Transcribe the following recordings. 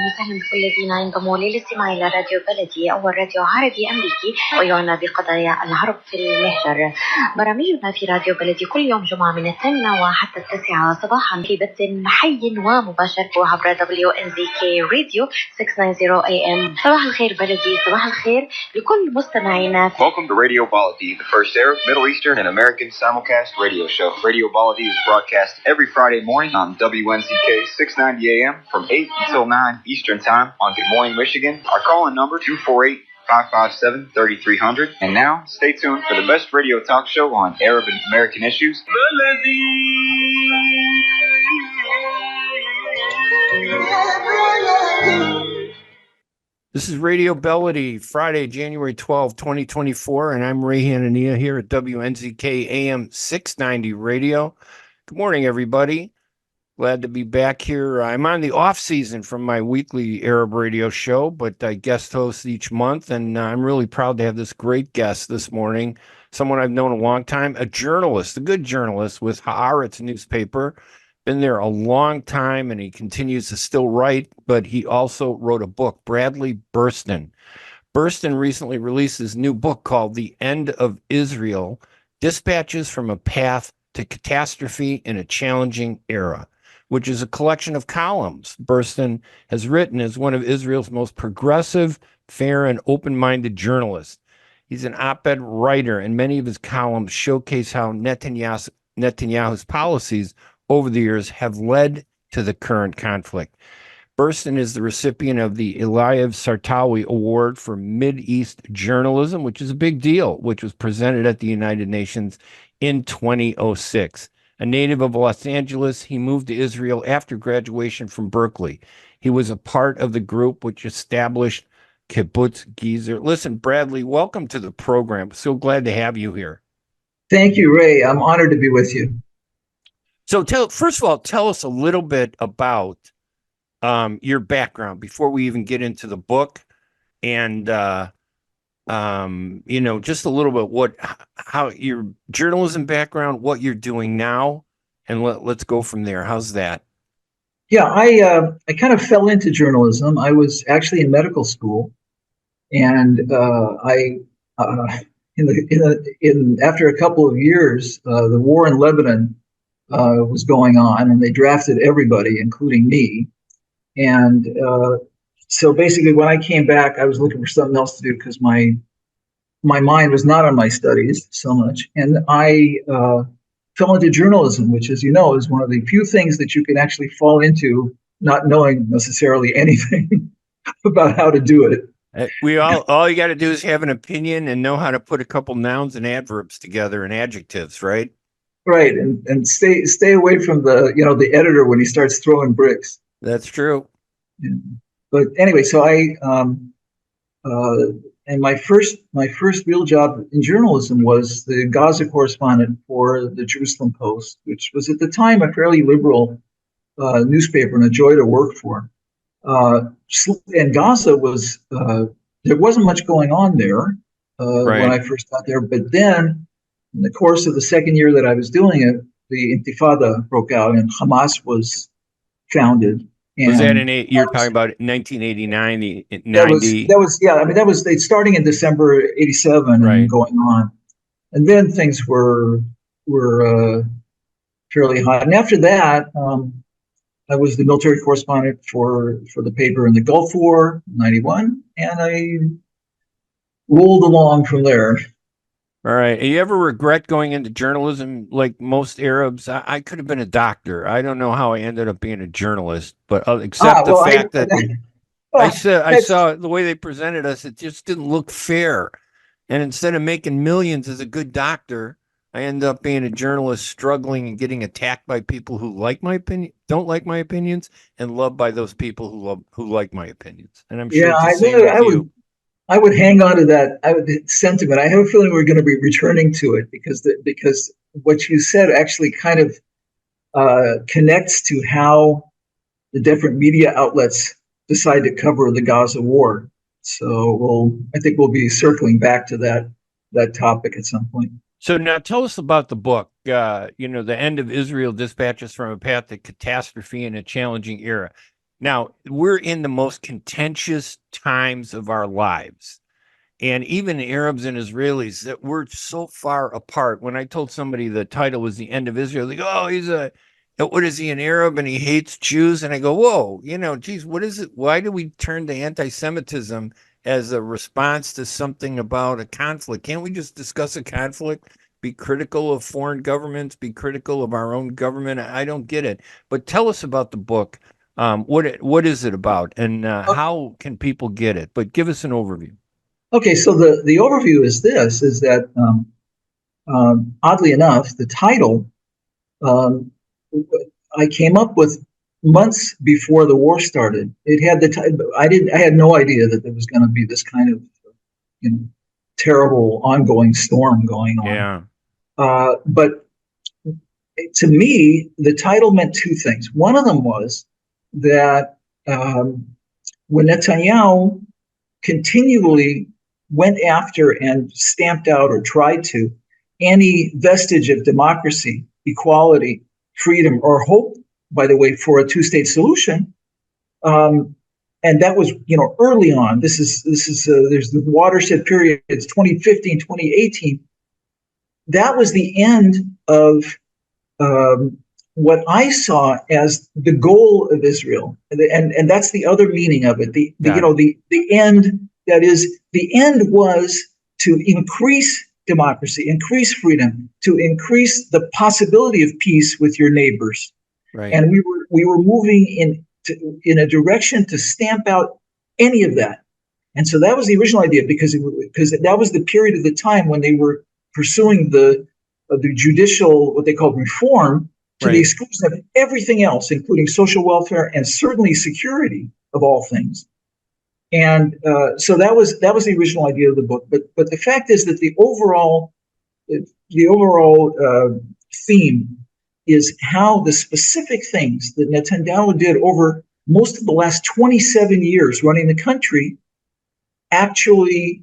وسهلا بكل الذين ينضموا للاستماع إلى راديو بلدي أول راديو عربي أمريكي ويعنى بقضايا العرب في المهجر. برامجنا في راديو بلدي كل يوم جمعة من 8 وحتى 9 صباحا في بث حي ومباشر عبر WNZK Radio 690 AM. صباح الخير بلدي، صباح الخير لكل مستمعينا. Welcome to Radio Baladi, the first Arab, Middle Eastern, and American simulcast radio show. Radio Baladi is broadcast every Friday morning on WNZK 690 AM from 8 until 9 Eastern Time on Good Morning, Michigan. Our call-in number 248-557-3300. And now, stay tuned for the best radio talk show on Arab and American issues. This is Radio Baladi, Friday, January 12, 2024, and I'm Ray Hanania here at WNZK AM 690 Radio. Good morning, everybody. Glad to be back here. I'm on the off season from my weekly Arab radio show, but I guest host each month, and I'm really proud to have this great guest this morning, someone I've known a long time, a journalist, a good journalist with Haaretz newspaper. Been there a long time, and he continues to still write, but he also wrote a book, Bradley Burston. Burston recently released his new book called The End of Israel, Dispatches from a Path to Catastrophe in a Challenging Era, which is a collection of columns Burston has written as one of Israel's most progressive, fair, and open-minded journalists. He's an op-ed writer, and many of his columns showcase how Netanyahu's policies over the years have led to the current conflict. Burston is the recipient of the Eliav-Sartawi Award for Mideast Journalism, which is a big deal, which was presented at the United Nations in 2006. A native of Los Angeles, he moved to Israel after graduation from Berkeley. He was a part of the group which established Kibbutz Gezer. Listen, Bradley, welcome to the program. So glad to have you here. Thank you, Ray. I'm honored to be with you. So first of all, tell us a little bit about your background before we even get into the book, and just a little bit how your journalism background, what you're doing now, and let's go from there. How's that? Yeah, I kind of fell into journalism. I was actually in medical school, and after a couple of years, the war in Lebanon was going on, and they drafted everybody, including me. And so basically, when I came back, I was looking for something else to do because my mind was not on my studies so much. And I fell into journalism, which, as you know, is one of the few things that you can actually fall into not knowing necessarily anything about how to do it. All you got to do is have an opinion and know how to put a couple nouns and adverbs together and adjectives, right? Right, and stay away from the editor when he starts throwing bricks. That's true. Yeah. But anyway, so and my first real job in journalism was the Gaza correspondent for the Jerusalem Post, which was at the time a fairly liberal newspaper and a joy to work for. And Gaza was there wasn't much going on there when I first got there, but then in the course of the second year that I was doing it, the Intifada broke out and Hamas was founded. And was that you're talking about 1989, 90? That was starting in December 87 and going on. And then things were fairly hot. And after that, I was the military correspondent for the paper in the Gulf War, 91, and I rolled along from there. All right. You ever regret going into journalism like most Arabs? I could have been a doctor. I don't know how I ended up being a journalist, but except the fact that I saw the way they presented us, it just didn't look fair. And instead of making millions as a good doctor, I ended up being a journalist struggling and getting attacked by people who like my opinion, don't like my opinions, and loved by those people who like my opinions. And I'm sure it's the same with you. I would hang on to that sentiment. I have a feeling we're going to be returning to it because what you said actually kind of connects to how the different media outlets decide to cover the Gaza war. So I think we'll be circling back to that topic at some point. So now tell us about the book, The End of Israel Dispatches from a Path to Catastrophe in a Challenging Era. Now, we're in the most contentious times of our lives. And even Arabs and Israelis, that we're so far apart. When I told somebody the title was The End of Israel, they go, oh, what is he, an Arab and he hates Jews? And I go, whoa, geez, what is it? Why do we turn to anti-Semitism as a response to something about a conflict? Can't we just discuss a conflict, be critical of foreign governments, be critical of our own government? I don't get it. But tell us about the book. What is it about, and how can people get it? But give us an overview. Okay, so the overview is that oddly enough, the title I came up with months before the war started. It had I had no idea that there was going to be this kind of terrible ongoing storm going on. Yeah. But to me, the title meant two things. One of them was that when Netanyahu continually went after and stamped out or tried to any vestige of democracy, equality, freedom, or hope, by the way, for a two-state solution, and that was early on. This is there's the watershed period. It's 2015, 2018. That was the end of what I saw as the goal of Israel, and that's the other meaning of it. The end. That is, the end was to increase democracy, increase freedom, to increase the possibility of peace with your neighbors. Right. And we were moving in a direction to stamp out any of that. And so that was the original idea, because that was the period of the time when they were pursuing the judicial, what they called reform, to the exclusion of everything else, including social welfare and certainly security of all things. And so that was the original idea of the book. But the fact is that the overall theme is how the specific things that Netanyahu did over most of the last 27 years running the country actually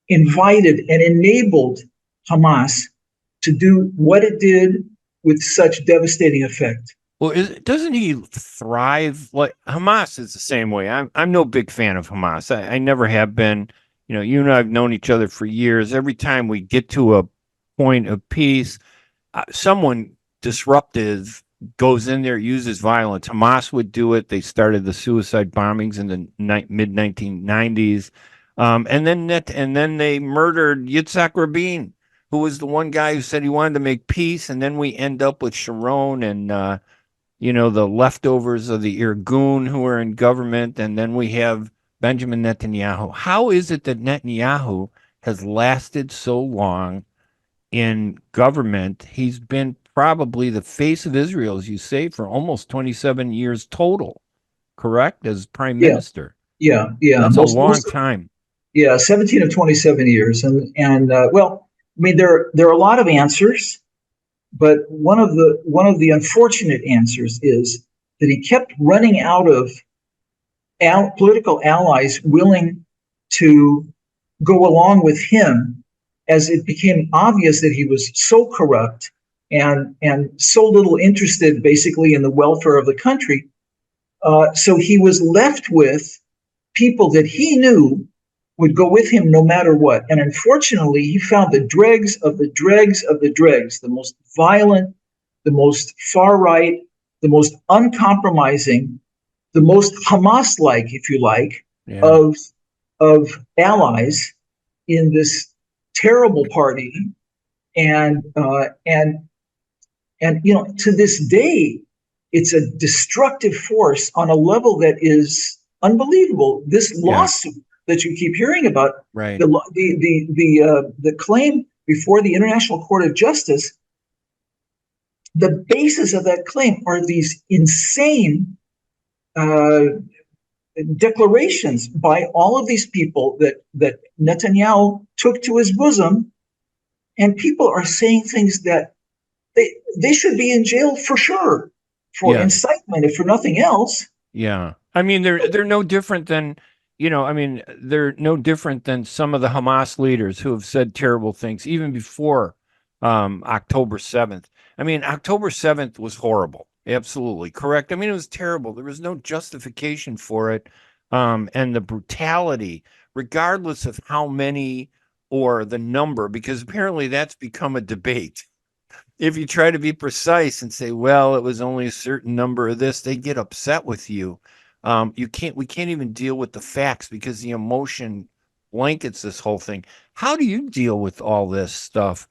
invited and enabled Hamas to do what it did with such devastating effect. Well, doesn't he thrive? Like Hamas is the same way. I'm no big fan of Hamas. I never have been. You and I have known each other for years. Every time we get to a point of peace, someone disruptive goes in there, uses violence. Hamas would do it. They started the suicide bombings in the mid 1990s, and then they murdered Yitzhak Rabin, who was the one guy who said he wanted to make peace. And then we end up with Sharon and the leftovers of the Irgun who are in government, and then we have Benjamin Netanyahu. How is it that Netanyahu has lasted so long in government? He's been probably the face of Israel, as you say, for almost 27 years total, correct? As prime minister. Yeah. That's a long time. Yeah, 17 of 27 years. And well, I mean, there are a lot of answers. But one of the unfortunate answers is that he kept running out of political allies willing to go along with him, as it became obvious that he was so corrupt and so little interested, basically, in the welfare of the country. So he was left with people that he knew would go with him no matter what. And unfortunately, he found the dregs of the dregs of the dregs, the most violent, the most far right, the most uncompromising, the most Hamas-like, if you like, of allies in this terrible party. And to this day, it's a destructive force on a level that is unbelievable. This lawsuit that you keep hearing about, the claim before the International Court of Justice, the basis of that claim are these insane declarations by all of these people that Netanyahu took to his bosom, and people are saying things that they should be in jail for sure, for incitement, if for nothing else. Yeah. I mean, they're no different than, they're no different than some of the Hamas leaders who have said terrible things even before October 7th. I mean, October 7th was horrible. Absolutely correct. I mean, it was terrible. There was no justification for it. And the brutality, regardless of how many or the number, because apparently that's become a debate. If you try to be precise and say, well, it was only a certain number of this, they get upset with you. We can't even deal with the facts because the emotion blankets this whole thing. How do you deal with all this stuff?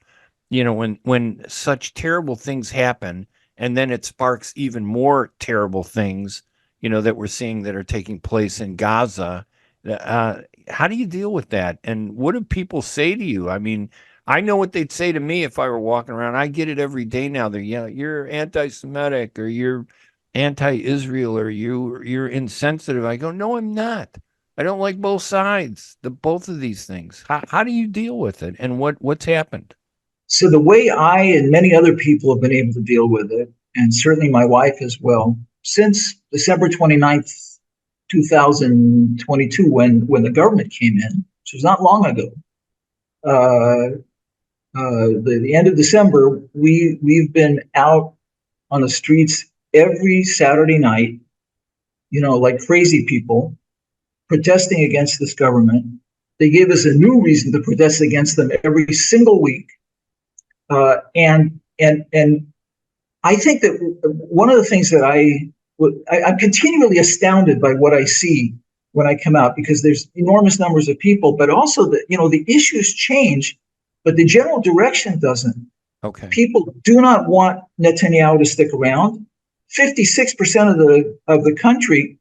When such terrible things happen and then it sparks even more terrible things, that we're seeing that are taking place in Gaza. How do you deal with that? And what do people say to you? I mean, I know what they'd say to me if I were walking around. I get it every day now. They're, you're anti-Semitic or you're anti-Israel or you're insensitive. I go, no, I'm not. I don't like both sides, both of these things. How do you deal with it? And what's happened? So the way I and many other people have been able to deal with it, and certainly my wife as well, since December 29th, 2022, when the government came in, which was not long ago, the end of December, we've been out on the streets every Saturday night, like crazy people, protesting against this government. They gave us a new reason to protest against them every single week. And I think that one of the things that I'm continually astounded by what I see when I come out, because there's enormous numbers of people, but also the issues change, but the general direction doesn't. Okay. People do not want Netanyahu to stick around. 56% of the country,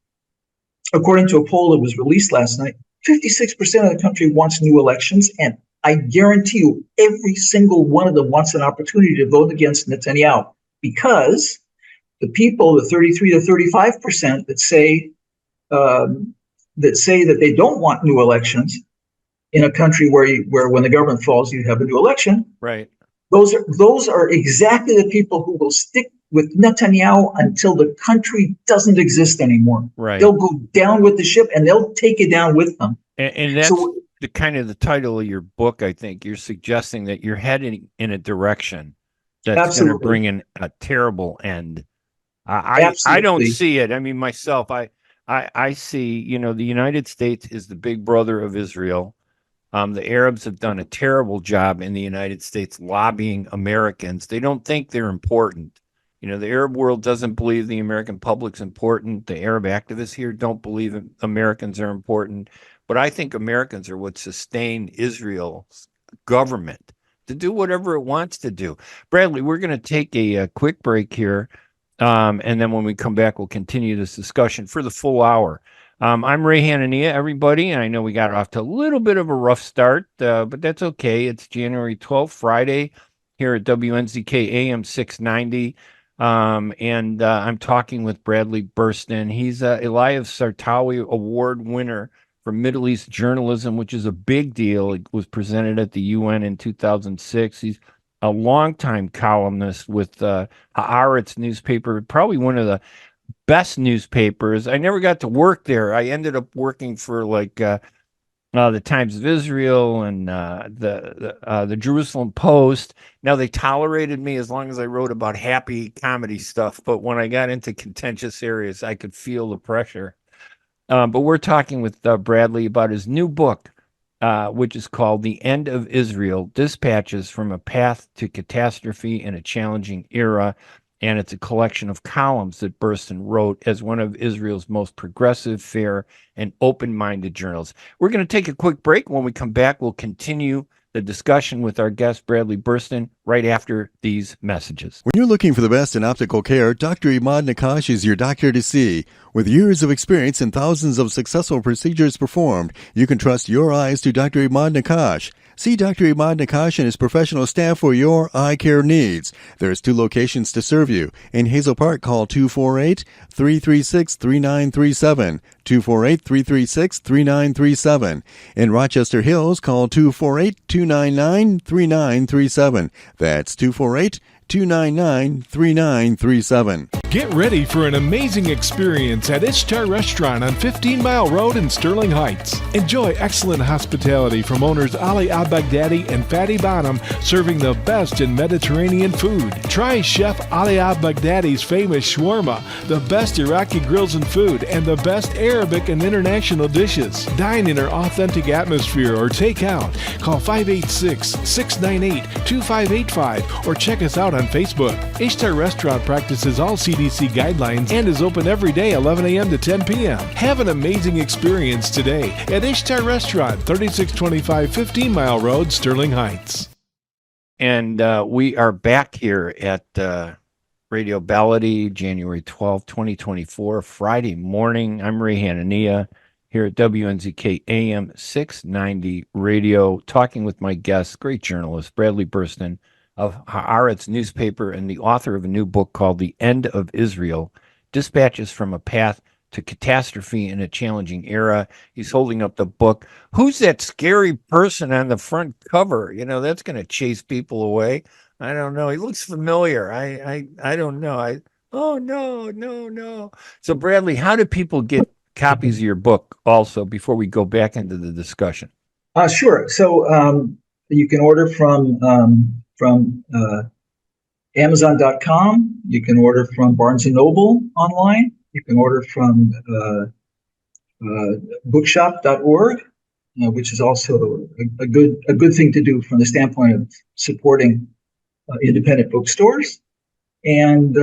according to a poll that was released last night, 56% of the country wants new elections, and I guarantee you every single one of them wants an opportunity to vote against Netanyahu, because the people, the 33 to 35% that say that they don't want new elections in a country where when the government falls, you have a new election. Right. Those are exactly the people who will stick with Netanyahu until the country doesn't exist anymore. Right. They'll go down with the ship and they'll take it down with them. And that's the kind of the title of your book. I think you're suggesting that you're heading in a direction that's going to bring in a terrible end. I don't see it. I mean, myself, I see, the United States is the big brother of Israel. The Arabs have done a terrible job in the United States lobbying Americans. They don't think they're important. The Arab world doesn't believe the American public's important. The Arab activists here don't believe Americans are important. But I think Americans are what sustain Israel's government to do whatever it wants to do. Bradley, we're going to take a quick break here. And then when we come back, we'll continue this discussion for the full hour. I'm Ray Hanania, everybody. And I know we got off to a little bit of a rough start, but that's okay. It's January 12th, Friday, here at WNZK AM 690. And I'm talking with Bradley Burston. He's a Eliav-Sartawi Award winner for Middle East journalism, which is a big deal. It was presented at the UN in 2006. He's a longtime columnist with Haaretz newspaper, probably one of the best newspapers. I never got to work there. I ended up working for the Times of Israel and the Jerusalem Post. Now, they tolerated me as long as I wrote about happy comedy stuff, but when I got into contentious areas, I could feel the pressure. But we're talking with Bradley about his new book, which is called The End of Israel, Dispatches from a Path to Catastrophe in a Challenging Era. And it's a collection of columns that Burston wrote as one of Israel's most progressive, fair, and open-minded journals. We're going to take a quick break. When we come back, we'll continue the discussion with our guest, Bradley Burston, right after these messages. When you're looking for the best in optical care, Dr. Imad Nakash is your doctor to see. With years of experience and thousands of successful procedures performed, you can trust your eyes to Dr. Imad Nakash. See Dr. Imad Nakash and his professional staff for your eye care needs. There's 2 locations to serve you. In Hazel Park, call 248-336-3937. 248-336-3937. In Rochester Hills, call 248-299-3937. That's 248-299-3937. Get ready for an amazing experience at Ishtar Restaurant on 15 Mile Road in Sterling Heights. Enjoy excellent hospitality from owners Ali Al-Baghdadi and Fatty Bonham, serving the best in Mediterranean food. Try Chef Ali Al-Baghdadi's famous shawarma, the best Iraqi grills and food, and the best Arabic and international dishes. Dine in our authentic atmosphere or take out. Call 586-698-2585 or check us out on Facebook. Ishtar Restaurant practices all CDC guidelines and is open every day 11 a.m. to 10 p.m. Have an amazing experience today at Ishtar Restaurant, 3625 15 Mile Road, Sterling Heights. And we are back here at Radio Baladi, January 12, 2024, Friday morning. I'm Ray Hanania here at WNZK AM 690 Radio, talking with my guest, great journalist, Bradley Burston of Haaretz newspaper and the author of a new book called The End of Israel, Dispatches from a Path to Catastrophe in a Challenging Era. He's holding up the book. Who's that scary person on the front cover? You know, that's going to chase people away. I don't know. He looks familiar. I don't know. Oh, no. So, Bradley, how do people get copies of your book also before we go back into the discussion? Sure. So you can order from Amazon.com. You can order from Barnes & Noble online. You can order from bookshop.org, which is also a good thing to do from the standpoint of supporting independent bookstores. And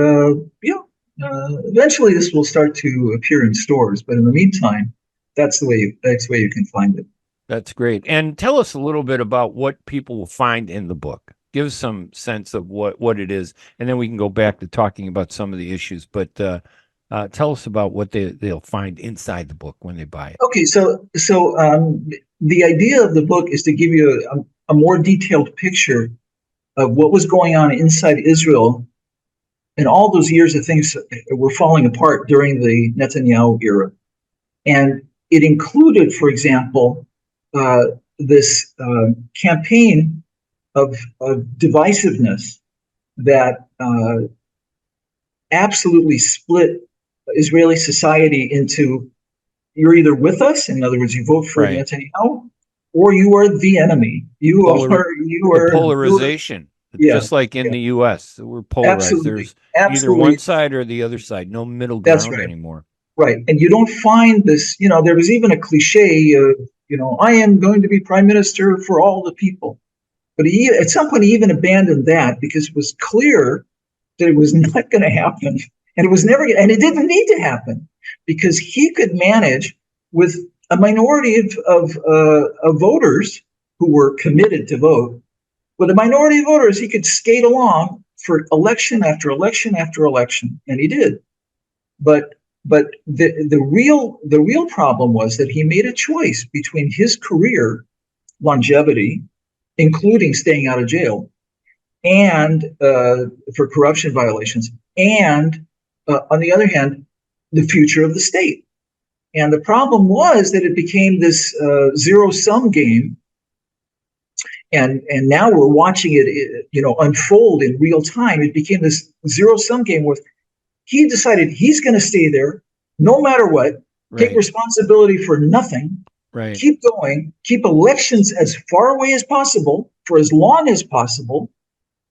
eventually this will start to appear in stores. But in the meantime, that's the way you can find it. That's great. And tell us a little bit about what people will find in the book. Give us some sense of what it is, and then we can go back to talking about some of the issues. But tell us about what they'll find inside the book when they buy it. Okay, so the idea of the book is to give you a more detailed picture of what was going on inside Israel and all those years of things that were falling apart during the Netanyahu era. And it included, for example, this campaign of divisiveness that absolutely split Israeli society into, you're either with us, in other words, you vote for Netanyahu, or you are the enemy. You are polarization. Just like in the U.S., we're polarized. There's either one side or the other side. No middle ground anymore. Right, and you don't find this. There was even a cliche of, I am going to be prime minister for all the people. But at some point, he even abandoned that because it was clear that it was not going to happen, and it was never. And it didn't need to happen because he could manage with a minority of voters who were committed to vote. With a minority of voters, he could skate along for election after election after election, and he did. But the real problem was that he made a choice between his career longevity, including staying out of jail, and for corruption violations, and on the other hand, the future of the state. And the problem was that it became this zero-sum game, and now we're watching it, unfold in real time. It became this zero-sum game where he decided he's going to stay there no matter what, take responsibility for nothing. Right. Keep going, keep elections as far away as possible for as long as possible,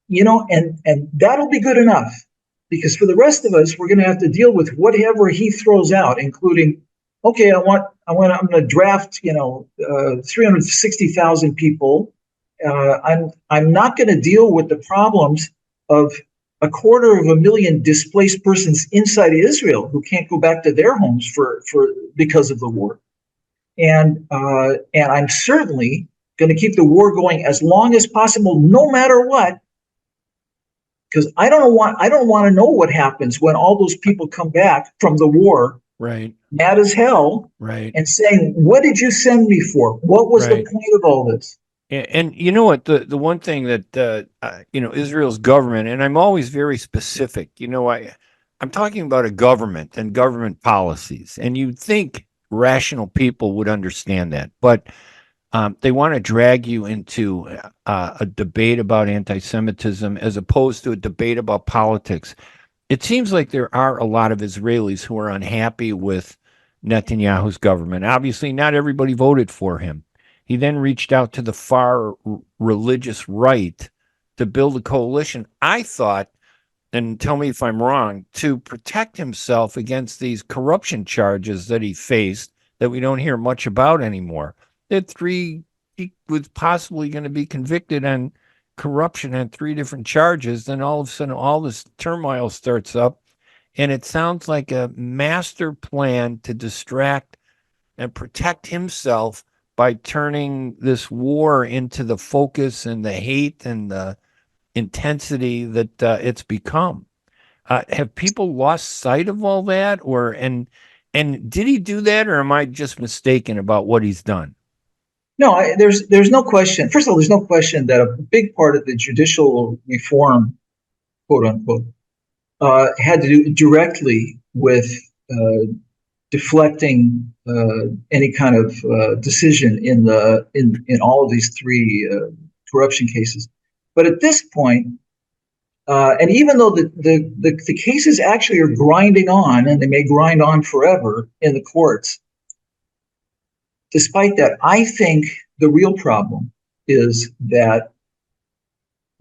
and that'll be good enough. Because for the rest of us, we're going to have to deal with whatever he throws out, including, okay, I'm going to draft, 360,000 people. I'm not going to deal with the problems of 250,000 displaced persons inside Israel who can't go back to their homes because of the war. And I'm certainly going to keep the war going as long as possible, no matter what, because I don't want to know what happens when all those people come back from the war, mad as hell, and saying, "What did you send me for? What was the point of all this?" And you know what? The one thing that Israel's government, and I'm always very specific. I'm talking about a government and government policies, and you'd think rational people would understand that, but they want to drag you into a debate about anti-Semitism as opposed to a debate about politics. It seems like there are a lot of Israelis who are unhappy with Netanyahu's government. Obviously, not everybody voted for him. He then reached out to the far religious right to build a coalition. I thought, and tell me if I'm wrong, to protect himself against these corruption charges that he faced that we don't hear much about anymore. He was possibly going to be convicted on corruption on 3 different charges. Then all of a sudden, all this turmoil starts up, and it sounds like a master plan to distract and protect himself by turning this war into the focus and the hate and the intensity that it's become. Have people lost sight of all that, and did he do that, or am I just mistaken about what he's done? No, there's no question. First of all, there's no question that a big part of the judicial reform, quote unquote, had to do directly with deflecting any kind of decision in all of these 3 corruption cases. But at this point, and even though the cases actually are grinding on, and they may grind on forever in the courts, despite that, I think the real problem is that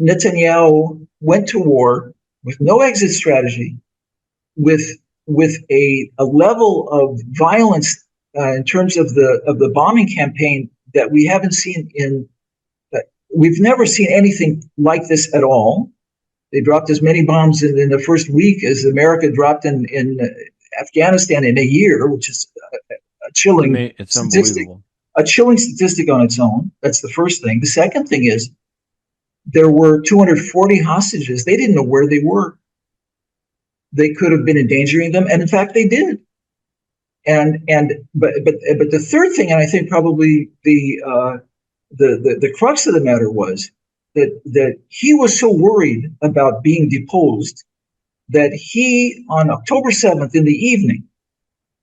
Netanyahu went to war with no exit strategy, with a level of violence in terms of the bombing campaign that we haven't seen we've never seen anything like this at all. They dropped as many bombs in the first week as America dropped in Afghanistan in a year, which is a chilling statistic. A chilling statistic on its own. That's the first thing. The second thing is there were 240 hostages. They didn't know where they were. They could have been endangering them, and in fact, they did. But the third thing, and I think probably the crux of the matter was that he was so worried about being deposed that he, on October 7th in the evening,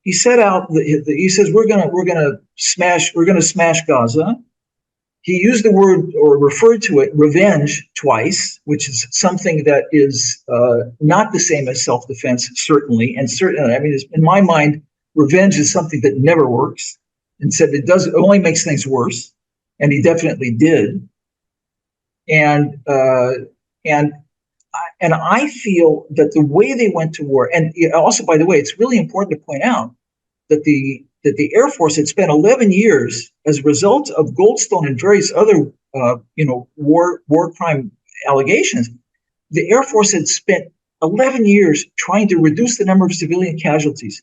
he set out. He says we're gonna smash Gaza. He used the word, or referred to it, revenge twice, which is something that is not the same as self-defense, certainly. And certainly, I mean, in my mind, revenge is something that never works. And said it only makes things worse. And he definitely did. And I feel that the way they went to war, and also, by the way, it's really important to point out that the Air Force had spent 11 years as a result of Goldstone and various other, war crime allegations. The Air Force had spent 11 years trying to reduce the number of civilian casualties,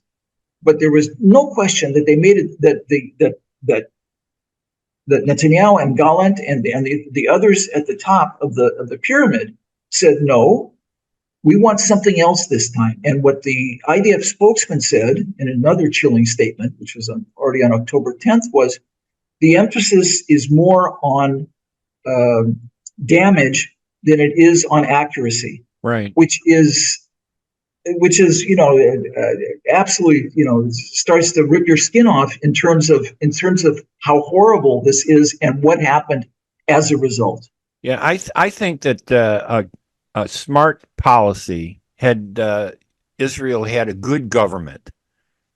but there was no question that they made it that Netanyahu and Gallant and the others at the top of the pyramid said, no, we want something else this time. And what the IDF spokesman said in another chilling statement, which was already on October 10th, was the emphasis is more on damage than it is on accuracy. Right. Which is absolutely, starts to rip your skin off in terms of how horrible this is and what happened as a result. Yeah, I think that a smart policy had Israel had a good government.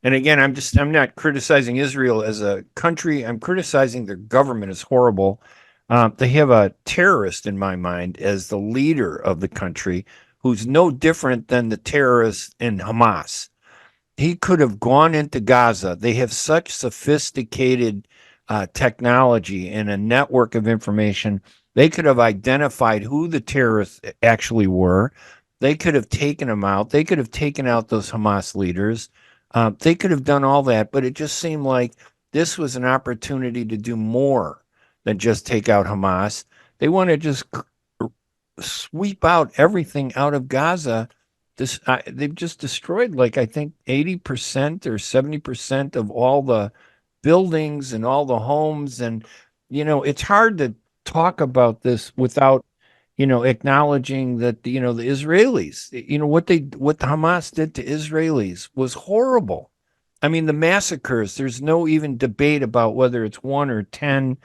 And again, I'm not criticizing Israel as a country. I'm criticizing their government as horrible. They have a terrorist, in my mind, as the leader of the country, who's no different than the terrorists in Hamas. He could have gone into Gaza. They have such sophisticated technology and a network of information. They could have identified who the terrorists actually were. They could have taken them out. They could have taken out those Hamas leaders. They could have done all that, but it just seemed like this was an opportunity to do more than just take out Hamas. They want to just sweep out everything out of Gaza. They've just destroyed, I think 80% or 70% of all the buildings and all the homes. And, it's hard to talk about this without, acknowledging that, the Israelis, what the Hamas did to Israelis was horrible. I mean, the massacres, there's no even debate about whether it's 1 or 10,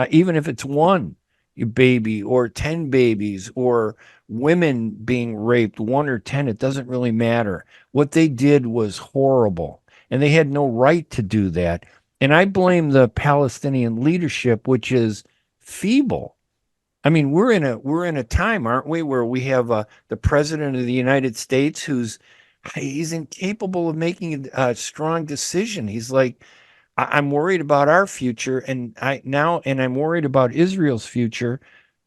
even if it's 1. baby or 10 babies or women being raped, 1 or 10, it doesn't really matter. What they did was horrible, and they had no right to do that. And I blame the Palestinian leadership, which is feeble. I mean, we're in a time, aren't we, where we have the president of the United States he's incapable of making a strong decision. He's like, I'm worried about our future, and I'm worried about Israel's future.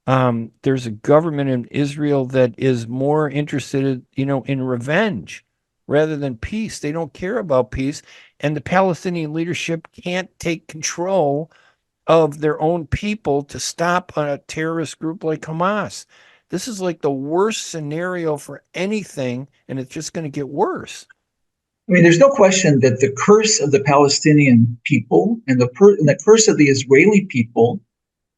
There's a government in Israel that is more interested, in revenge rather than peace. They don't care about peace, and the Palestinian leadership can't take control of their own people to stop a terrorist group like Hamas. This is like the worst scenario for anything, and it's just going to get worse. I mean, there's no question that the curse of the Palestinian people and the curse of the Israeli people,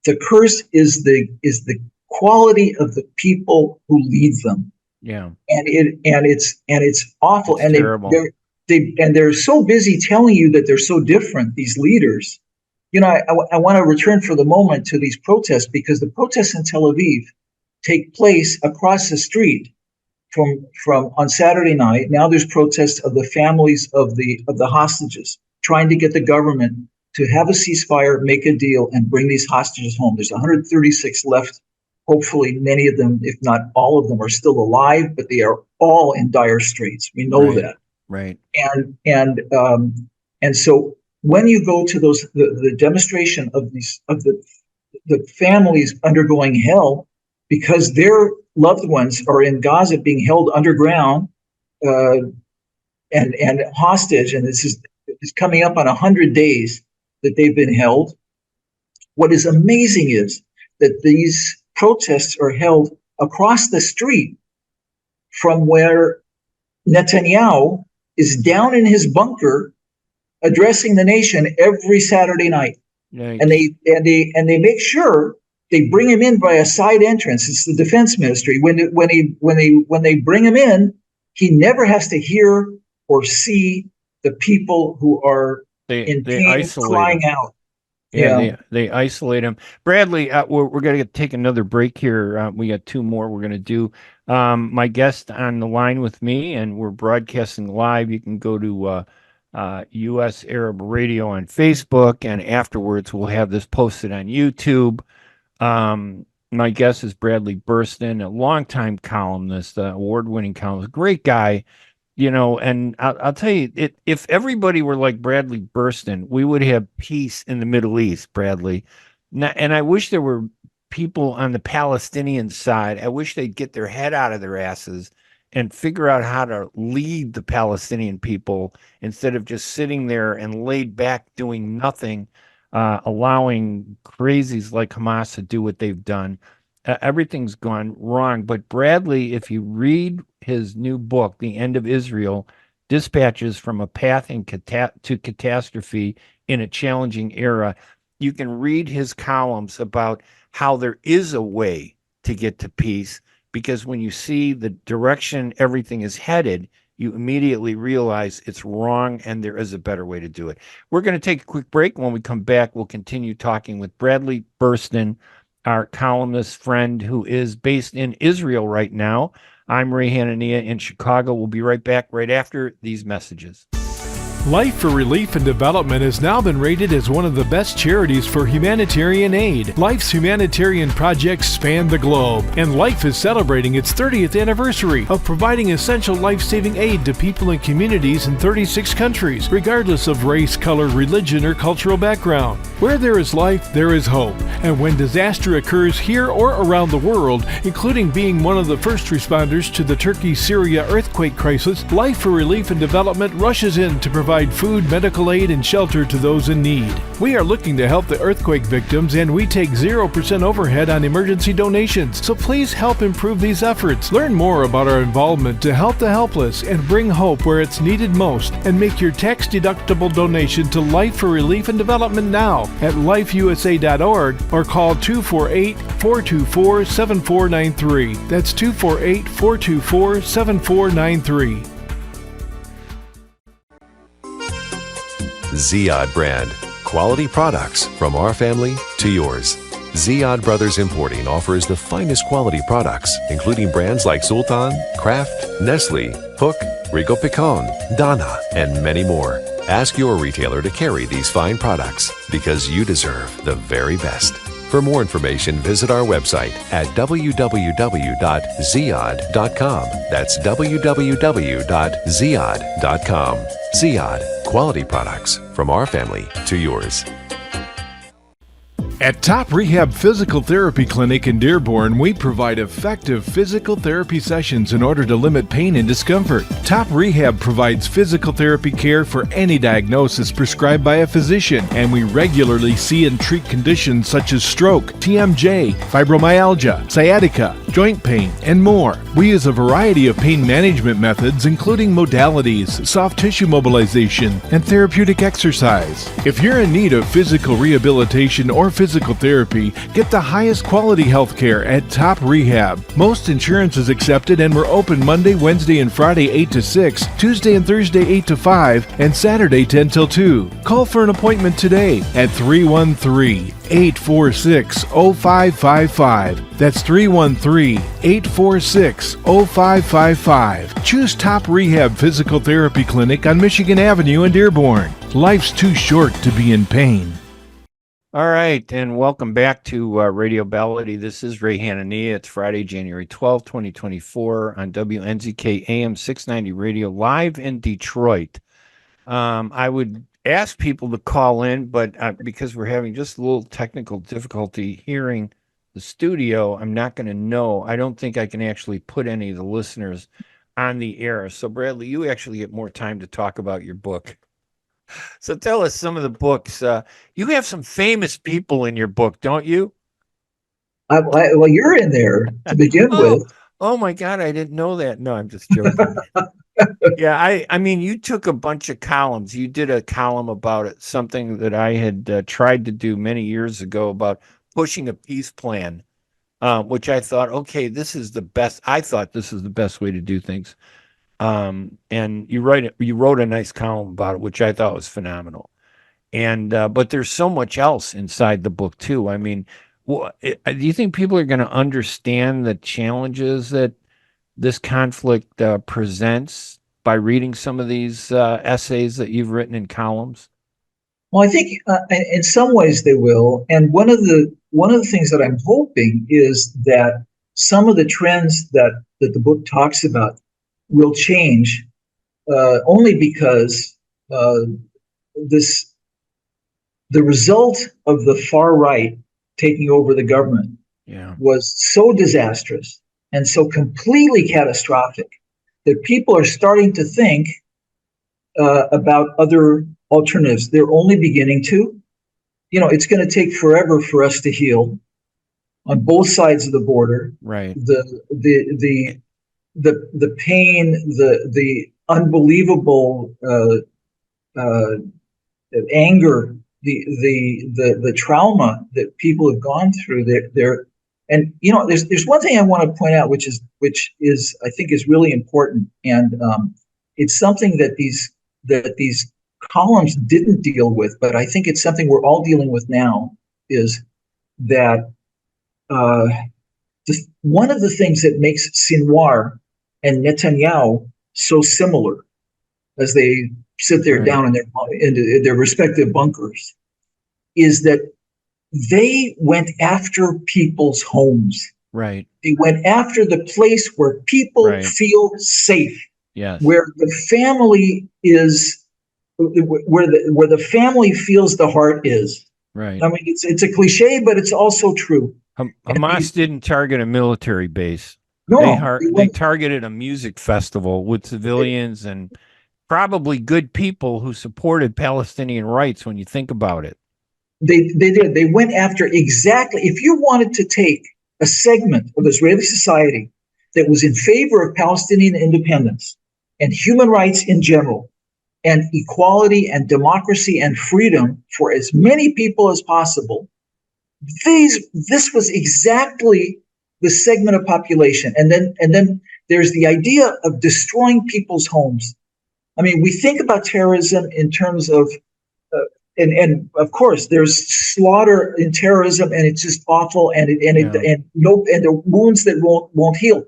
the curse is the quality of the people who lead them. Yeah, and it's awful. It's terrible. They're so busy telling you that they're so different, these leaders. I want to return for the moment to these protests, because the protests in Tel Aviv take place across the street from on Saturday night. Now there's protests of the families of the hostages, trying to get the government to have a ceasefire, make a deal, and bring these hostages home. There's 136 left. Hopefully, many of them, if not all of them, are still alive, but they are all in dire straits. We know that. Right. And so when you go to the demonstration of the families undergoing hell because their loved ones are in Gaza being held underground and hostage, and this is coming up on 100 days that they've been held. What is amazing is that these protests are held across the street from where Netanyahu is down in his bunker addressing the nation every Saturday night. Nice. And they make sure they bring him in by a side entrance. It's the defense ministry. When they bring him in, he never has to hear or see the people who are in pain crying out. Yeah, they isolate him. Bradley, we're going to take another break here. We got 2 more we're going to do. My guest on the line with me, and we're broadcasting live. You can go to U.S. Arab Radio on Facebook, and afterwards we'll have this posted on YouTube. My guest is Bradley Burston, a longtime columnist, award-winning columnist, great guy. And I'll tell you, if everybody were like Bradley Burston, we would have peace in the Middle East, Bradley. And I wish there were people on the Palestinian side. I wish they'd get their head out of their asses and figure out how to lead the Palestinian people instead of just sitting there and laid back doing nothing, allowing crazies like Hamas to do what they've done. Everything's gone wrong. But Bradley, if you read his new book, The End of Israel, Dispatches from a Path to Catastrophe in a Challenging Era, you can read his columns about how there is a way to get to peace, because when you see the direction everything is headed, you immediately realize it's wrong and there is a better way to do it. We're going to take a quick break. When we come back, we'll continue talking with Bradley Burston, our columnist friend who is based in Israel right now. I'm Ray Hanania in Chicago. We'll be right back right after these messages. Life for Relief and Development has now been rated as one of the best charities for humanitarian aid. Life's humanitarian projects span the globe, and Life is celebrating its 30th anniversary of providing essential life-saving aid to people and communities in 36 countries, regardless of race, color, religion, or cultural background. Where there is life, there is hope. And when disaster occurs here or around the world, including being one of the first responders to the Turkey-Syria earthquake crisis, Life for Relief and Development rushes in to provide food, medical aid, and shelter to those in need. We are looking to help the earthquake victims, and we take 0% overhead on emergency donations. So please help improve these efforts. Learn more about our involvement to help the helpless and bring hope where it's needed most, and make your tax-deductible donation to Life for Relief and Development now at lifeusa.org or call 248-424-7493. That's 248-424-7493. Ziyad brand. Quality products from our family to yours. Ziad Brothers Importing offers the finest quality products, including brands like Sultan, Kraft, Nestle, Hook, Rico Picon, Dana, and many more. Ask your retailer to carry these fine products because you deserve the very best. For more information, visit our website at www.ziad.com. That's www.ziad.com. Ziad, quality products from our family to yours. At Top Rehab Physical Therapy Clinic in Dearborn, we provide effective physical therapy sessions in order to limit pain and discomfort. Top Rehab provides physical therapy care for any diagnosis prescribed by a physician, and we regularly see and treat conditions such as stroke, TMJ, fibromyalgia, sciatica, joint pain, and more. We use a variety of pain management methods, including modalities, soft tissue mobilization, and therapeutic exercise. If you're in need of physical rehabilitation or physical therapy, get the highest quality health care at Top Rehab. Most insurance is accepted, and we're open Monday, Wednesday, and Friday 8 to 6, Tuesday and Thursday 8 to 5, and Saturday 10 till 2. Call for an appointment today at 313-846-0555. That's 313-846-0555. Choose Top Rehab Physical Therapy Clinic on Michigan Avenue in Dearborn. Life's too short to be in pain. All right, and welcome back to Radio Baladi. This is Ray Hanania. It's Friday, January 12, 2024 on WNZK AM 690 Radio, live in Detroit. I would ask people to call in, but because we're having just a little technical difficulty hearing the studio, I'm not going to know. I don't think I can actually put any of the listeners on the air. So, Bradley, you actually get more time to talk about your book. So tell us some of the books. You have some famous people in your book, don't you? Well, you're in there to begin with. Oh my God, I didn't know that. No, I'm just joking. Yeah, I mean, you took a bunch of columns. You did a column about it, something that I had tried to do many years ago about pushing a peace plan, which I thought, okay, this is the best. I thought this is the best way to do things. And you wrote a nice column about it, which I thought was phenomenal. And but there's so much else inside the book too. I mean, do you think people are going to understand the challenges that this conflict presents by reading some of these essays that you've written in columns? Well, I think in some ways they will. And one of the things that I'm hoping is that some of the trends that the book talks about will change, only because the result of the far right taking over the government was so disastrous and so completely catastrophic that people are starting to think about other alternatives. They're only beginning to. It's going to take forever for us to heal on both sides of the border. Right. The pain, the unbelievable anger, the trauma that people have gone through. And there's one thing I want to point out, which is I think is really important, and it's something that these columns didn't deal with, but I think it's something we're all dealing with now. Is that one of the things that makes Sinwar and Netanyahu so similar as they sit there down in their respective bunkers is that they went after people's homes. Right. They went after the place where people feel safe. Yes. Where the family is, where the family feels the heart is. Right. I mean, it's a cliche, but it's also true. Hamas didn't target a military base. No, they targeted a music festival with civilians and probably good people who supported Palestinian rights when you think about it. They did. They went after exactly. If you wanted to take a segment of Israeli society that was in favor of Palestinian independence and human rights in general and equality and democracy and freedom for as many people as possible, this was exactly the segment of population. And then there's the idea of destroying people's homes. I mean, we think about terrorism in terms of and of course there's slaughter in terrorism, and it's just awful, and the wounds that won't heal.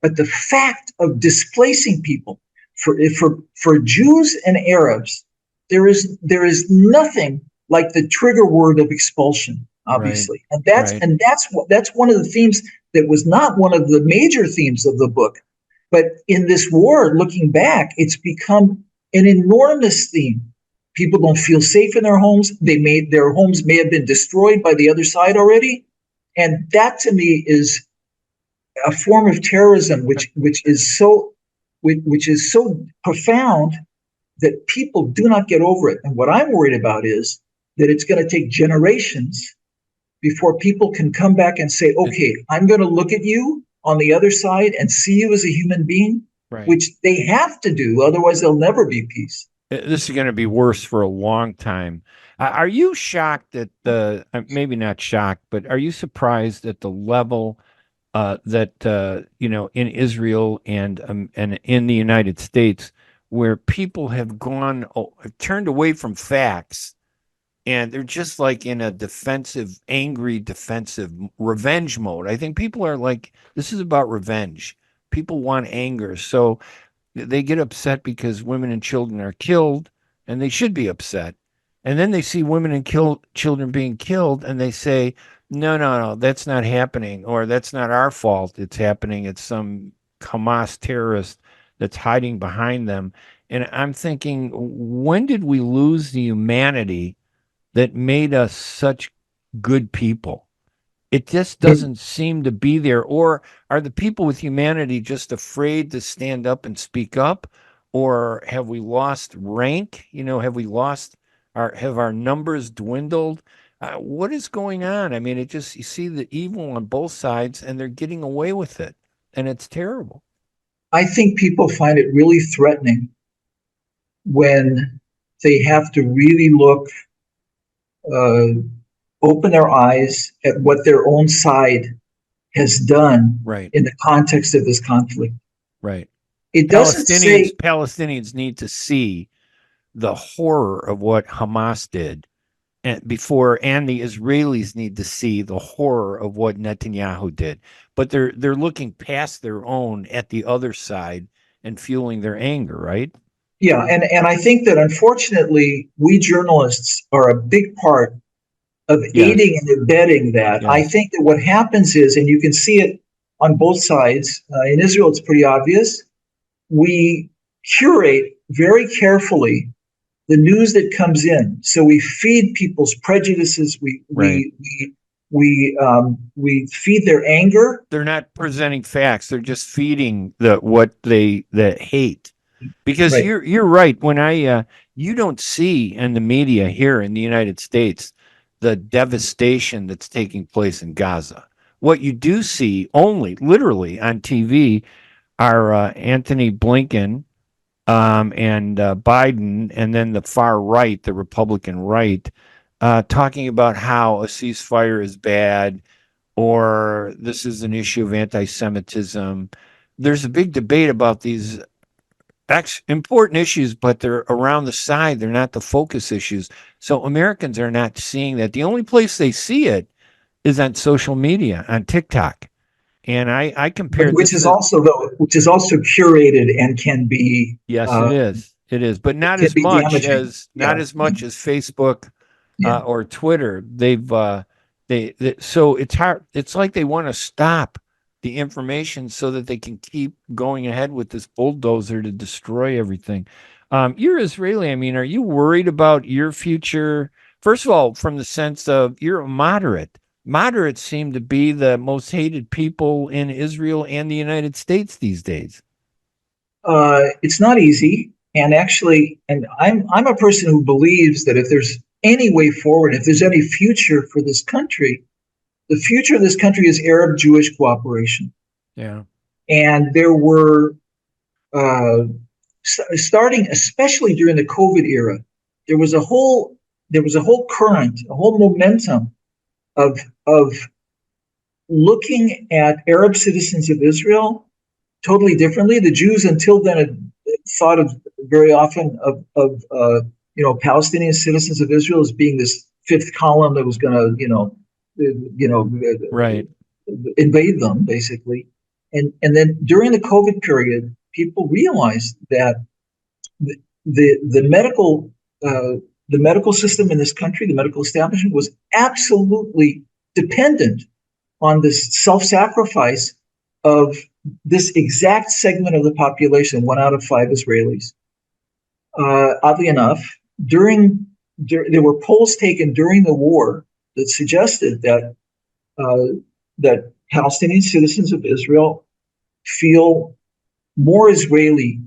But the fact of displacing people for Jews and Arabs, there is nothing like the trigger word of expulsion, obviously, and that's one of the themes that was not one of the major themes of the book, but in this war, looking back, it's become an enormous theme. People don't feel safe in their homes. Their homes may have been destroyed by the other side already, and that to me is a form of terrorism which is so profound that people do not get over it. And what I'm worried about is that it's going to take generations before people can come back and say, okay, I'm going to look at you on the other side and see you as a human being, which they have to do. Otherwise, there'll never be peace. This is going to be worse for a long time. Are you shocked at maybe not shocked, but are you surprised at the level that in Israel and in the United States, where people have turned away from facts, and they're just like in a angry defensive revenge mode? I think people are like, this is about revenge. People want anger, so they get upset because women and children are killed, and they should be upset. And then they see women and children being killed, and they say, no, that's not happening, or that's not our fault. It's happening. It's some Hamas terrorist that's hiding behind them. And I'm thinking, when did we lose the humanity that made us such good people? It just doesn't seem to be there. Or are the people with humanity just afraid to stand up and speak up? Or have we lost rank? Have our numbers dwindled? What is going on? I mean, you see the evil on both sides, and they're getting away with it, and it's terrible. I think people find it really threatening when they have to really look, open their eyes at what their own side has done in the context of this conflict. Right. It doesn't say Palestinians need to see the horror of what Hamas did, and the Israelis need to see the horror of what Netanyahu did. But they're looking past their own at the other side and fueling their anger, right? Yeah, and I think that unfortunately we journalists are a big part of aiding and abetting that. I think that what happens is, and you can see it on both sides, in Israel it's pretty obvious, we curate very carefully the news that comes in. So we feed people's prejudices. We feed their anger. They're not presenting facts. They're just feeding the hate. Because you're right. When you don't see in the media here in the United States the devastation that's taking place in Gaza. What you do see only literally on TV are Anthony Blinken and Biden, and then the far right, the Republican right, talking about how a ceasefire is bad, or this is an issue of anti-Semitism. There's a big debate about these important issues, but they're around the side. They're not the focus issues. So Americans are not seeing that. The only place they see it is on social media, on TikTok. And I compared, which is also curated and can be. Yes, it is, but not as much as Facebook or Twitter. So it's hard. It's like they want to stop the information so that they can keep going ahead with this bulldozer to destroy everything. You're Israeli. I mean, are you worried about your future? First of all, from the sense of you're a moderate. Moderates seem to be the most hated people in Israel and the United States these days. It's not easy. And actually, I'm a person who believes that if there's any way forward, if there's any future for this country, the future of this country is Arab-Jewish cooperation. Yeah. And there were, starting especially during the COVID era, there was a whole current, a whole momentum of looking at Arab citizens of Israel totally differently. The Jews until then had thought of very often of Palestinian citizens of Israel as being this fifth column that was going to, right, invade them, basically. And then during the COVID period, people realized that the medical system in this country, the medical establishment, was absolutely dependent on this self-sacrifice of this exact segment of the population, 1 out of 5 Israelis. Oddly enough, there were polls taken during the war that suggested that Palestinian citizens of Israel feel more Israeli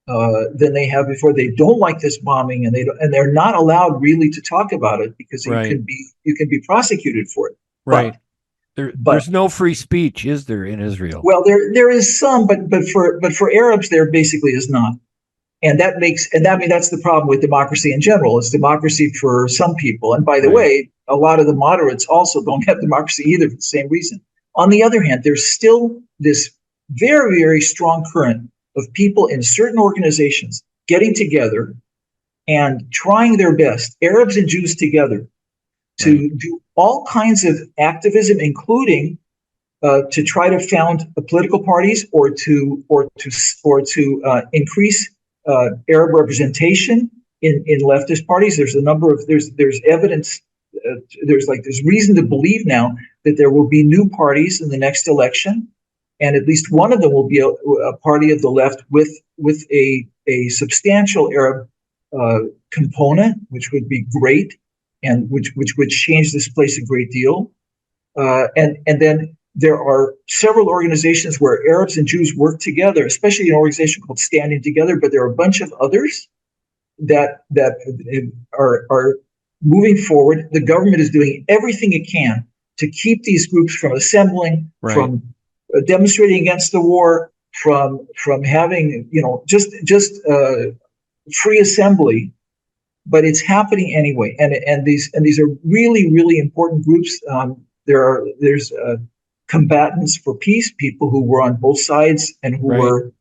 than they have before. They don't like this bombing, and they're not allowed really to talk about it because right. you can be prosecuted for it. Right. There's no free speech, is there, in Israel? Well, there is some, but for Arabs there basically is not. And that's the problem with democracy in general. It's democracy for some people. And by the way, a lot of the moderates also don't have democracy either for the same reason. On the other hand, there's still this very, very strong current of people in certain organizations getting together and trying their best, Arabs and Jews together, to do all kinds of activism, including to try to found political parties or to increase Arab representation in leftist parties. There's a number of there's evidence. There's reason to believe now that there will be new parties in the next election, and at least one of them will be a party of the left with a substantial Arab component, which would be great, and which would change this place a great deal. And then there are several organizations where Arabs and Jews work together, especially an organization called Standing Together, but there are a bunch of others that are moving forward. The government is doing everything it can to keep these groups from assembling, from demonstrating against the war, from having just free assembly. But it's happening anyway, and these are really, really important groups. There's combatants for peace, people who were on both sides and who were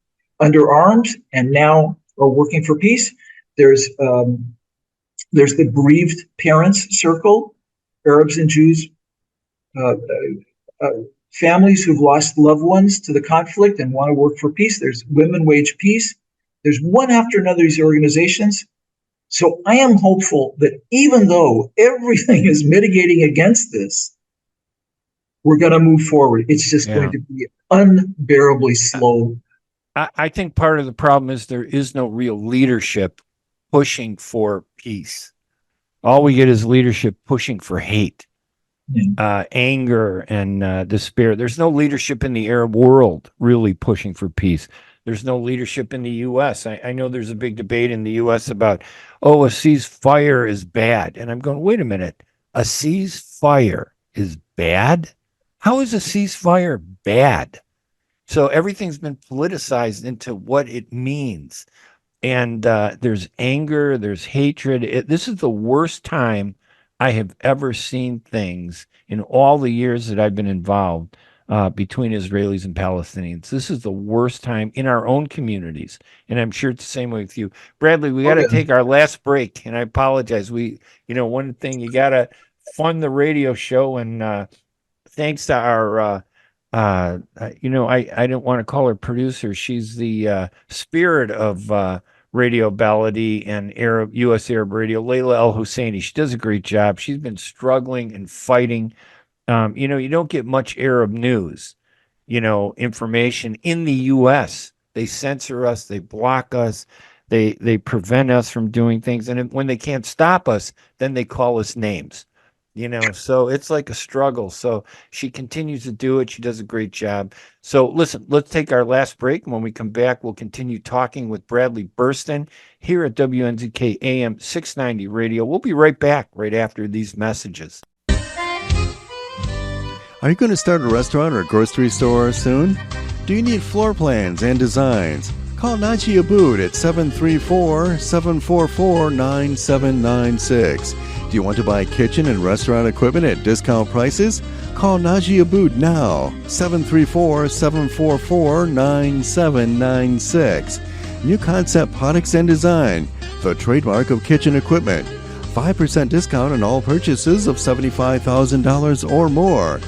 under arms and now are working for peace. There's the bereaved parents circle, Arabs and Jews, families who've lost loved ones to the conflict and want to work for peace. There's Women Wage Peace. There's one after another of these organizations. So I am hopeful that even though everything is mitigating against this, we're going to move forward. It's just going to be unbearably slow. I think part of the problem is there is no real leadership pushing for peace. All we get is leadership pushing for hate, anger, and despair. There's no leadership in the Arab world really pushing for peace. There's no leadership in the U.S. I know there's a big debate in the U.S. about, a ceasefire is bad. And I'm going, wait a minute, a ceasefire is bad? How is a ceasefire bad? So everything's been politicized into what it means. And there's anger, there's hatred. This is the worst time I have ever seen things in all the years that I've been involved between Israelis and Palestinians. This is the worst time in our own communities. And I'm sure it's the same way with you. Bradley, we got to take our last break. And I apologize. One thing, you got to fund the radio show. And thanks to our, I don't want to call her producer. She's the spirit of Radio Baladi and U.S. Arab Radio, Layla El-Husseini. She does a great job. She's been struggling and fighting. You don't get much Arab news, information in the U.S. They censor us, they block us, they prevent us from doing things. And when they can't stop us, then they call us names, so it's like a struggle. So she continues to do it. She does a great job. So listen, let's take our last break. When we come back, we'll continue talking with Bradley Burston here at WNZK AM 690 Radio. We'll be right back right after these messages. Are you going to start a restaurant or a grocery store soon? Do you need floor plans and designs? Call Naji Abood at 734-744-9796. Do you want to buy kitchen and restaurant equipment at discount prices? Call Naji Abood now, 734-744-9796. New Concept Products and Design, the trademark of kitchen equipment. 5% discount on all purchases of $75,000 or more.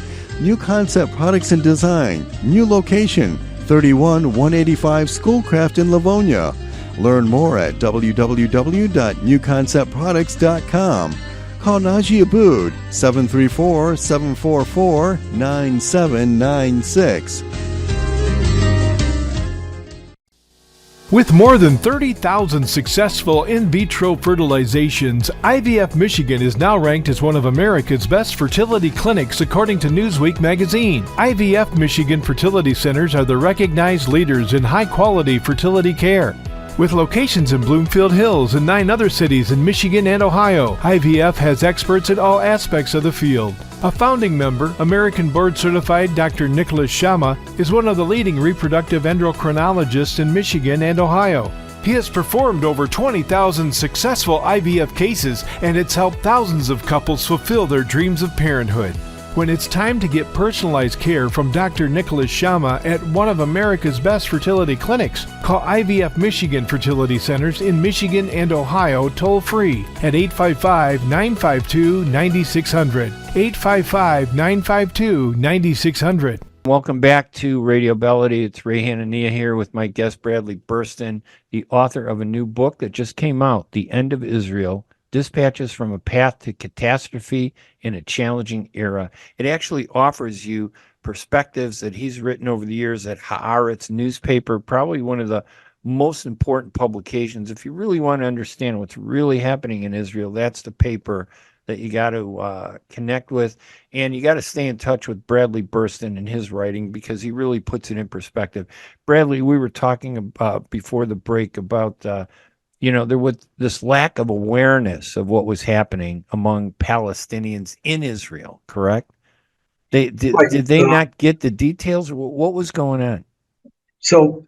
New concept products and design. New location, 31185 Schoolcraft in Livonia. Learn more at www.newconceptproducts.com. Call Najee Abood, 734-744-9796. With more than 30,000 successful in vitro fertilizations, IVF Michigan is now ranked as one of America's best fertility clinics according to Newsweek magazine. IVF Michigan fertility centers are the recognized leaders in high-quality fertility care. With locations in Bloomfield Hills and 9 other cities in Michigan and Ohio, IVF has experts in all aspects of the field. A founding member, American board-certified Dr. Nicholas Shama, is one of the leading reproductive endocrinologists in Michigan and Ohio. He has performed over 20,000 successful IVF cases, and it's helped thousands of couples fulfill their dreams of parenthood. When it's time to get personalized care from Dr. Nicholas Shama at one of America's best fertility clinics, call IVF Michigan Fertility Centers in Michigan and Ohio toll-free at 855-952-9600. 855-952-9600. Welcome back to Radio Baladi. It's Ray Hanania here with my guest Bradley Burston, the author of a new book that just came out, The End of Israel, Dispatches from a Path to Catastrophe in a Challenging Era. It actually offers you perspectives that he's written over the years at Haaretz newspaper, probably one of the most important publications. If you really want to understand what's really happening in Israel, that's the paper that you got to connect with. And you got to stay in touch with Bradley Burston and his writing because he really puts it in perspective. Bradley, we were talking about before the break about there was this lack of awareness of what was happening among Palestinians in Israel, correct? Did they not get the details? What was going on? So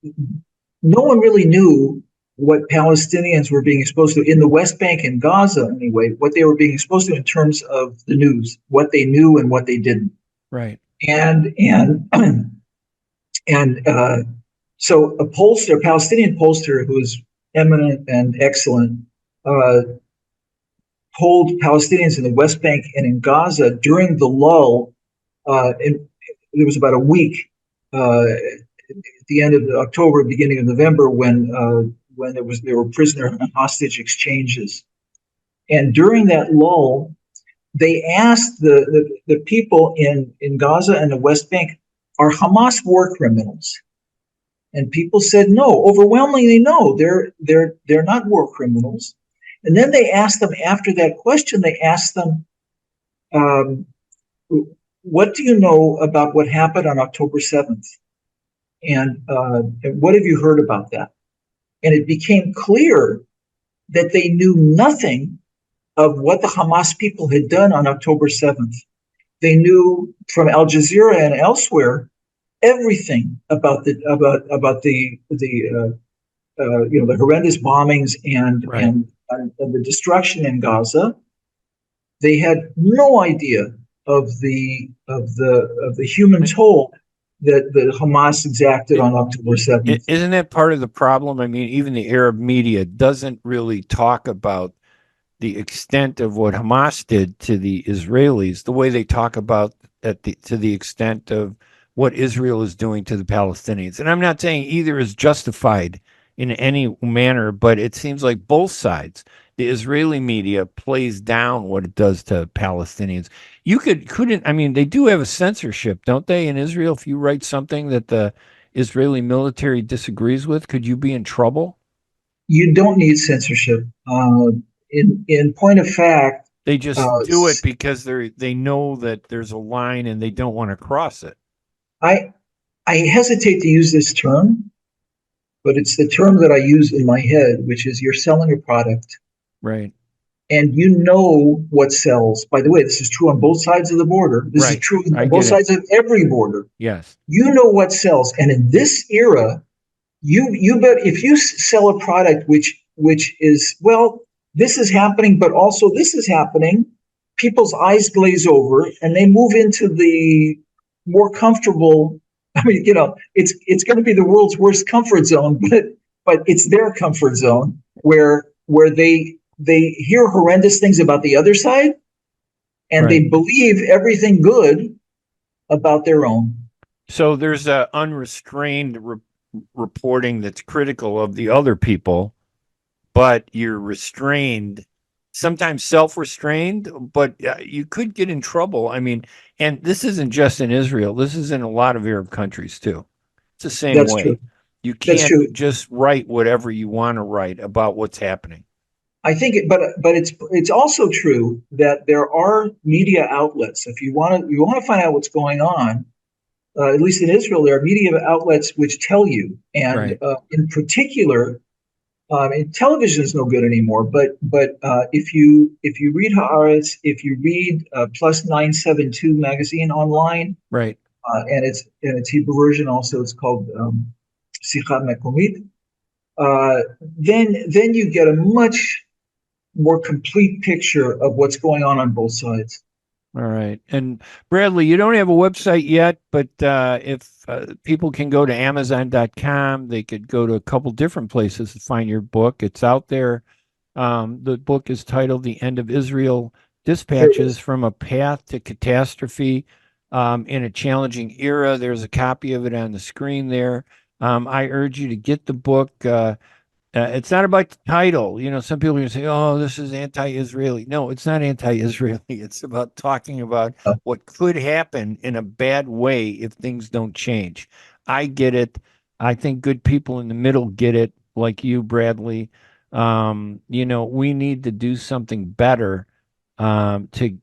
no one really knew what Palestinians were being exposed to in the West Bank and Gaza, anyway, what they were being exposed to in terms of the news, what they knew and what they didn't. Right. And so a Palestinian pollster who is eminent and excellent, polled Palestinians in the West Bank and in Gaza during the lull. It was about a week at the end of October, beginning of November, when there were prisoner and hostage exchanges. And during that lull, they asked the people in Gaza and the West Bank, are Hamas war criminals? And people said no, overwhelmingly no, they're not war criminals. And then they asked them, after that question, they asked them, what do you know about what happened on October 7th? And what have you heard about that? And it became clear that they knew nothing of what the Hamas people had done on October 7th. They knew from Al Jazeera and elsewhere everything about the horrendous bombings and the destruction in Gaza. They had no idea of the human toll that Hamas exacted on October 7th. Isn't that part of the problem? I mean, even the Arab media doesn't really talk about the extent of what Hamas did to the Israelis, the way they talk about to the extent of what Israel is doing to the Palestinians. And I'm not saying either is justified in any manner, but it seems like both sides, the Israeli media plays down what it does to Palestinians. You couldn't, I mean, they do have a censorship, don't they, in Israel? If you write something that the Israeli military disagrees with, could you be in trouble? You don't need censorship. In point of fact, they just do it because they know that there's a line and they don't want to cross it. I hesitate to use this term, but it's the term that I use in my head, which is you're selling a product. Right. And you know what sells. By the way, this is true on both sides of the border. This is true on both sides of every border. Yes. You know what sells. And in this era, you bet if you sell a product which is, well, this is happening, but also this is happening, people's eyes glaze over and they move into the more comfortable. I mean, it's going to be the world's worst comfort zone, but it's their comfort zone where they hear horrendous things about the other side, and they believe everything good about their own. So there's a unrestrained reporting that's critical of the other people, but you're restrained, sometimes self-restrained, but you could get in trouble. I mean, and this isn't just in Israel. This is in a lot of Arab countries too. It's the same way. True. You can't just write whatever you want to write about what's happening. I think, but it's also true that there are media outlets. If you want to find out what's going on, at least in Israel, there are media outlets which tell you. And in particular, television is no good anymore. But if you read Haaretz, if you read Plus 972 magazine online, and its Hebrew version also, it's called Sicha Mekomit. Then you get a much more complete picture of what's going on both sides. All right. And Bradley, you don't have a website yet, but if people can go to Amazon.com, they could go to a couple different places to find your book. It's out there. The book is titled The End of Israel, Dispatches from a Path to Catastrophe in a Challenging Era. There's a copy of it on the screen there. I urge you to get the book. It's not about the title. You know, some people are going to say, oh, this is anti-Israeli. No, it's not anti-Israeli. It's about talking about what could happen in a bad way if things don't change. I get it. I think good people in the middle get it, like you, Bradley. You know, we need to do something better to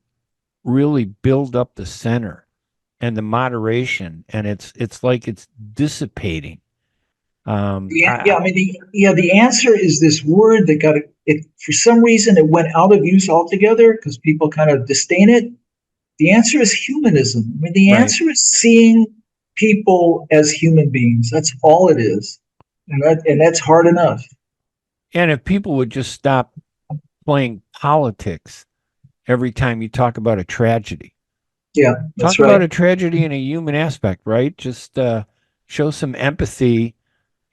really build up the center and the moderation. And it's like it's dissipating. The answer is this word that for some reason it went out of use altogether because people kind of disdain it. The answer is humanism. I mean, the answer is seeing people as human beings. That's all it is, and that's hard enough. And if people would just stop playing politics every time you talk about a tragedy, talk about a tragedy in a human aspect, right? Just show some empathy.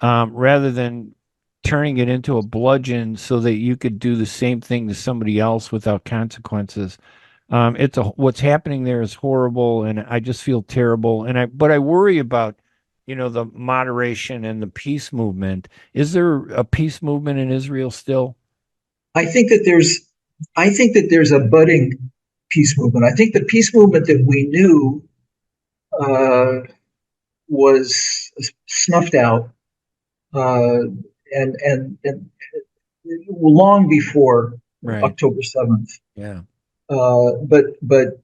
Rather than turning it into a bludgeon so that you could do the same thing to somebody else without consequences. What's happening there is horrible, and I just feel terrible. But I worry about, you know, the moderation and the peace movement. Is there a peace movement in Israel still? I think that there's a budding peace movement. I think the peace movement that we knew was snuffed out. And long before October 7th. Yeah. But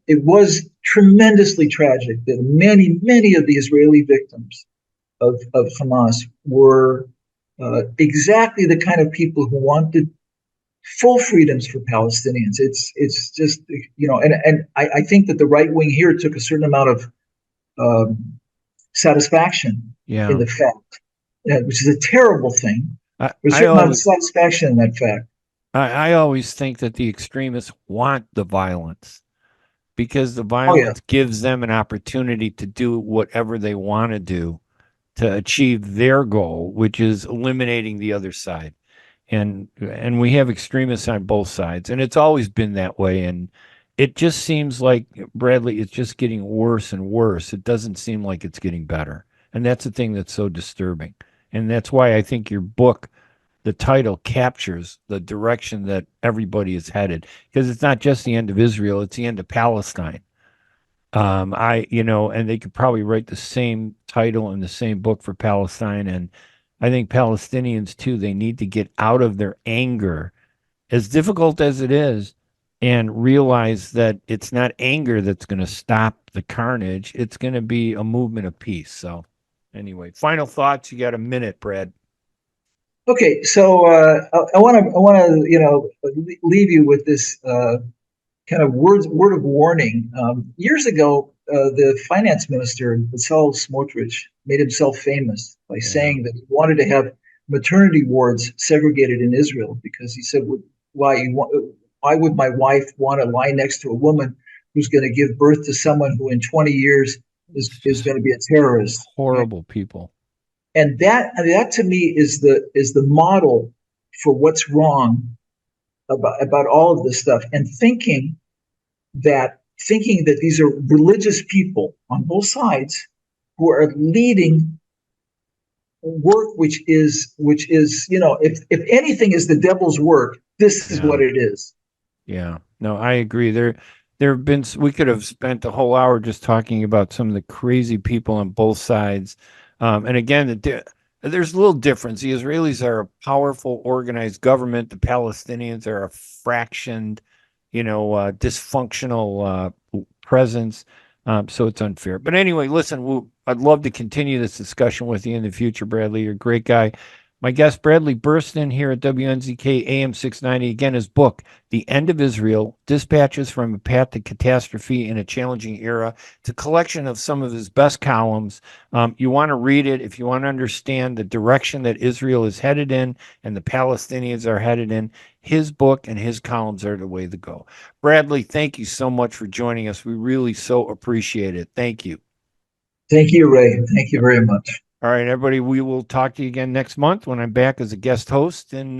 it was tremendously tragic that many of the Israeli victims of Hamas were exactly the kind of people who wanted full freedoms for Palestinians. It's just, you know, and I think that the right wing here took a certain amount of satisfaction in the fact. Which is a terrible thing. There's a certain amount of satisfaction in that fact. I always think that the extremists want the violence because the violence gives them an opportunity to do whatever they want to do to achieve their goal, which is eliminating the other side. And we have extremists on both sides, and it's always been that way. And it just seems like, Bradley, it's just getting worse and worse. It doesn't seem like it's getting better. And that's the thing that's so disturbing. And that's why I think your book, the title, captures the direction that everybody is headed. Because it's not just the end of Israel, it's the end of Palestine. And they could probably write the same title and the same book for Palestine. And I think Palestinians, too, they need to get out of their anger, as difficult as it is, and realize that it's not anger that's going to stop the carnage. It's going to be a movement of peace. So anyway, final thoughts. You got a minute, Brad. Okay, so I want to leave you with this kind of word of warning. Years ago, the finance minister Bezalel Smotrich made himself famous by saying that he wanted to have maternity wards segregated in Israel because he said, why would my wife want to lie next to a woman who's going to give birth to someone who in 20 years is going to be a terrorist? Horrible people. And that to me is the model for what's wrong about all of this stuff, and thinking that these are religious people on both sides who are leading work which is if anything is the devil's work, this is what it is. Yeah, no, I agree. There have been, we could have spent a whole hour just talking about some of the crazy people on both sides. And again, there's a little difference. The Israelis are a powerful, organized government. The Palestinians are a fractioned, dysfunctional presence. So it's unfair. But anyway, listen, I'd love to continue this discussion with you in the future, Bradley. You're a great guy. My guest, Bradley Burston, here at WNZK AM 690. Again, his book, The End of Israel, Dispatches from a Path to Catastrophe in a Challenging Era. It's a collection of some of his best columns. You want to read it if you want to understand the direction that Israel is headed in and the Palestinians are headed in. His book and his columns are the way to go. Bradley, thank you so much for joining us. We really so appreciate it. Thank you. Thank you, Ray. Thank you very much. All right, everybody, we will talk to you again next month when I'm back as a guest host in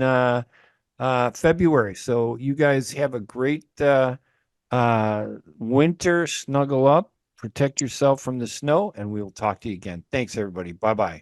February. So you guys have a great winter. Snuggle up, protect yourself from the snow, and we will talk to you again. Thanks, everybody. Bye-bye.